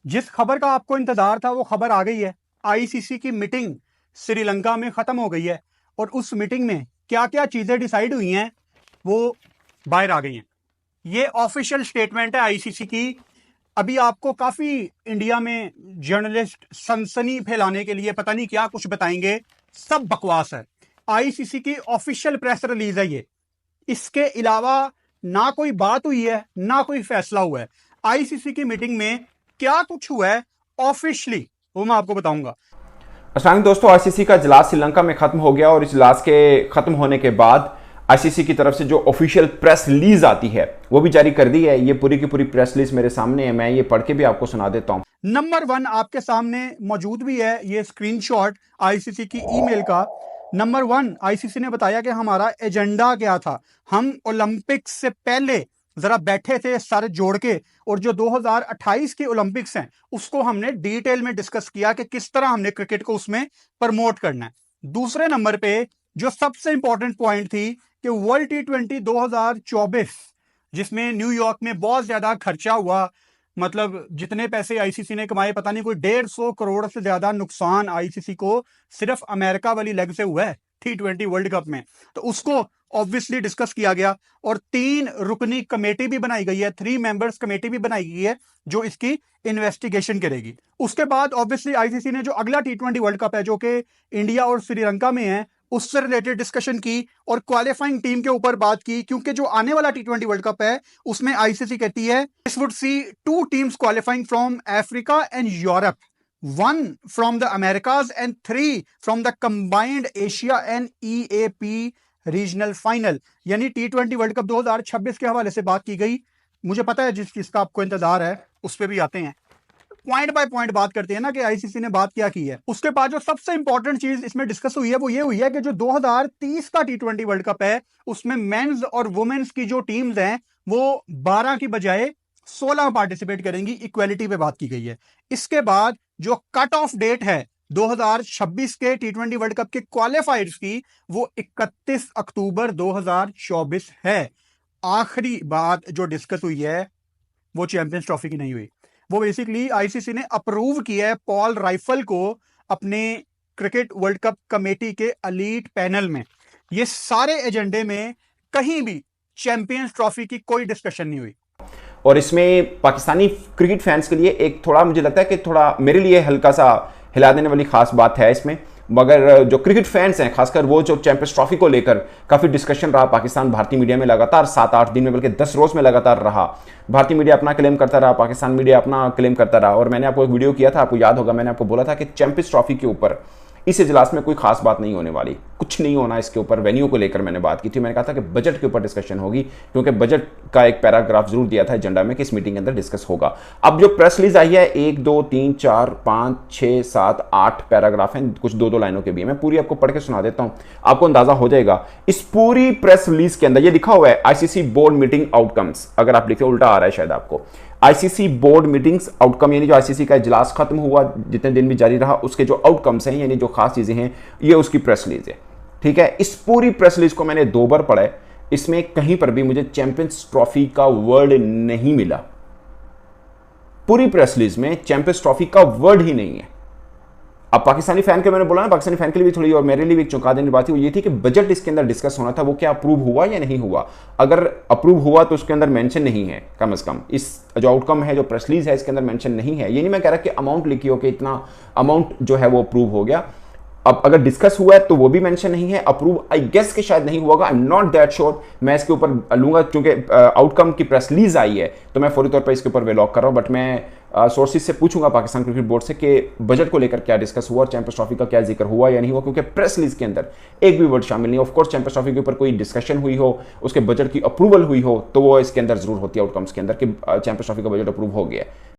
जिस खबर का आपको इंतजार था वो खबर आ गई है। आईसीसी की मीटिंग श्रीलंका में खत्म हो गई है और उस मीटिंग में क्या क्या चीजें डिसाइड हुई हैं वो बाहर आ गई हैं। ये ऑफिशियल स्टेटमेंट है आईसीसी की। अभी आपको काफी इंडिया में जर्नलिस्ट सनसनी फैलाने के लिए पता नहीं क्या कुछ बताएंगे, सब बकवास है। आईसीसी की ऑफिशियल प्रेस रिलीज है ये। इसके अलावा ना कोई बात हुई है ना कोई फैसला हुआ है। आईसीसी की मीटिंग में क्या कुछ हुआ है ऑफिशियली वो मैं आपको बताऊंगा। अस्सलाम दोस्तों, आईसीसी का इजलास श्रीलंका में खत्म हो गया और इजलास के खत्म होने के बाद आईसीसी की तरफ से जो ऑफिशियल प्रेस रिलीज आती है वो भी जारी कर दी है। ये पूरी की पूरी प्रेस रिलीज मेरे सामने है, मैं ये पढ़ के भी आपको सुना देता हूं। नंबर 1 आपके सामने मौजूद भी है ये स्क्रीनशॉट आईसीसी की ईमेल का। नंबर 1 आईसीसी ने बताया कि हमारा एजेंडा क्या था। हम ओलंपिक्स से पहले जरा बैठे थे सर जोड़ के और जो 2028 के ओलंपिक्स हैं उसको हमने डिटेल में डिस्कस किया कि किस तरह हमने क्रिकेट को उसमें प्रमोट करना है। दूसरे नंबर पे जो सबसे इंपॉर्टेंट पॉइंट थी कि वर्ल्ड T20 2024 जिसमें न्यूयॉर्क में बहुत ज्यादा खर्चा हुआ, मतलब जितने पैसे आईसीसी ने कमाए पता नहीं, कोई 150 करोड़ से ज्यादा नुकसान आईसीसी को सिर्फ अमेरिका वाली लेग से हुआ है T20 वर्ल्ड कप में, तो उसको ऑब्वियसली डिस्कस किया गया और 3 रुकनी कमेटी भी बनाई गई है, 3 मेंबर्स कमेटी भी बनाई गई है जो इसकी इन्वेस्टिगेशन करेगी। उसके बाद ऑब्वियसली आईसीसी ने जो अगला T20 वर्ल्ड कप है जो कि इंडिया और श्रीलंका में है उससे रिलेटेड डिस्कशन की और क्वालिफाइंग टीम के ऊपर बात की, क्योंकि जो आने वाला T20 वर्ल्ड कप है उसमें आईसीसी कहती है this would see 2 teams qualifying from Africa and Europe, 1 from the Americas and 3 from the combined Asia and EAP regional final. यानी T20 वर्ल्ड कप 2026 के हवाले से बात की गई। मुझे पता है जिस चीज का आपको इंतजार है उस पर भी आते हैं, पॉइंट बाय पॉइंट बात करते हैं ना कि आईसीसी ने बात क्या की है। उसके बाद जो सबसे इंपॉर्टेंट चीज इसमें डिस्कस हुई है वो ये हुई है कि जो 2030 का T20 वर्ल्ड कप है उसमें मेंस और वुमेन्स की जो टीम्स हैं वो 12 की बजाय 16 पार्टिसिपेट करेंगी, इक्वेलिटी पे बात की गई है। इसके बाद जो कट ऑफ डेट है 2026 के T20 वर्ल्ड कप के क्वालिफायर्स की वो 31 अक्टूबर 2024 है। आखिरी बात जो डिस्कस हुई है वो चैंपियंस ट्रॉफी की नहीं हुई। वो बेसिकली आईसीसी ने अप्रूव किया है पॉल राइफल को अपने क्रिकेट वर्ल्ड कप कमेटी के एलीट पैनल में। ये सारे एजेंडे में कहीं भी चैंपियंस ट्रॉफी की कोई डिस्कशन नहीं हुई। और इसमें पाकिस्तानी क्रिकेट फैंस के लिए एक थोड़ा मुझे लगता है कि थोड़ा मेरे लिए हल्का सा हिला देने वाली खास बात है इसमें, मगर जो क्रिकेट फैंस हैं खासकर वो जो चैंपियंस ट्रॉफी को लेकर काफ़ी डिस्कशन रहा पाकिस्तान भारतीय मीडिया में लगातार 7-8 दिन में बल्कि 10 रोज में लगातार रहा। भारतीय मीडिया अपना क्लेम करता रहा, पाकिस्तान मीडिया अपना क्लेम करता रहा। और मैंने आपको एक वीडियो किया था, आपको याद होगा, मैंने आपको बोला था कि चैंपियंस ट्रॉफी के ऊपर इस इजलास में कोई खास बात नहीं होने वाली, कुछ नहीं होना इसके ऊपर। वेन्यू को लेकर मैंने बात की थी, मैंने कहा था कि बजट के ऊपर डिस्कशन होगी क्योंकि बजट का एक पैराग्राफ जरूर दिया था एजेंडा में कि इस मीटिंग के अंदर डिस्कस होगा। अब जो प्रेस रिलीज आई है 1 2 3 4 5 6 7 8 पैराग्राफ हैं, कुछ 2-2 लाइनों के भी। मैं पूरी आपको पढ़ के सुना देता हूं, आपको अंदाजा हो जाएगा। इस पूरी प्रेस रिलीज के अंदर ये लिखा हुआ है आईसीसी बोर्ड मीटिंग आउटकम्स। अगर आप लिखे उल्टा आ रहा है शायद आपको, आईसीसी बोर्ड मीटिंग्स आउटकम, यानी जो आईसीसी का इजलास खत्म हुआ जितने दिन भी जारी रहा उसके जो आउटकम्स हैं यानी जो खास चीजें हैं ये उसकी प्रेस रिलीज है। ठीक है, इस पूरी प्रेस रिलीज को मैंने 2 बार पढ़ा है, इसमें कहीं पर भी मुझे चैंपियंस ट्रॉफी का वर्ड नहीं मिला। पूरी प्रेस रिलीज में चैंपियंस ट्रॉफी का वर्ड ही नहीं है। अब पाकिस्तानी फैन के मैंने बोला ना, पाकिस्तानी फैन के लिए भी थोड़ी और मेरे लिए भी एक चौंका देने बात थी, वो ये थी कि बजट इसके अंदर डिस्कस होना था, वो क्या अप्रूव हुआ या नहीं हुआ। अगर अप्रूव हुआ तो उसके अंदर मेंशन नहीं है, कम से कम इस जो आउटकम है जो प्रेस रिलीज है इसके अंदर मेंशन नहीं है। ये नहीं मैं कह रहा कि अमाउंट लिखी हो कि इतना अमाउंट जो है वो अप्रूव हो गया। अब अगर डिस्कस हुआ है तो वो भी मेंशन नहीं है। अप्रूव आई गेस के शायद नहीं हुआ, I am not that sure. मैं इसके ऊपर लूंगा क्योंकि आउटकम की प्रेस रिलीज आई है तो मैं फौरी तौर पर इसके ऊपर वेलॉग कर रहा हूं, बट मैं सोर्सेज से पूछूंगा पाकिस्तान क्रिकेट बोर्ड से कि बजट को लेकर क्या डिस्कस हुआ और चैंपियंस ट्रॉफी का क्या जिक्र हुआ या नहीं हुआ, क्योंकि प्रेस रिलीज के अंदर एक भी वर्ड शामिल नहीं। ऑफ कोर्स चैंपियंस ट्रॉफी के ऊपर कोई डिस्कशन हुई हो, उसके बजट की अप्रूवल हुई हो तो वो इसके अंदर जरूर होती है आउटकम्स के अंदर कि चैंपियंस ट्रॉफी का बजट अप्रूव हो गया।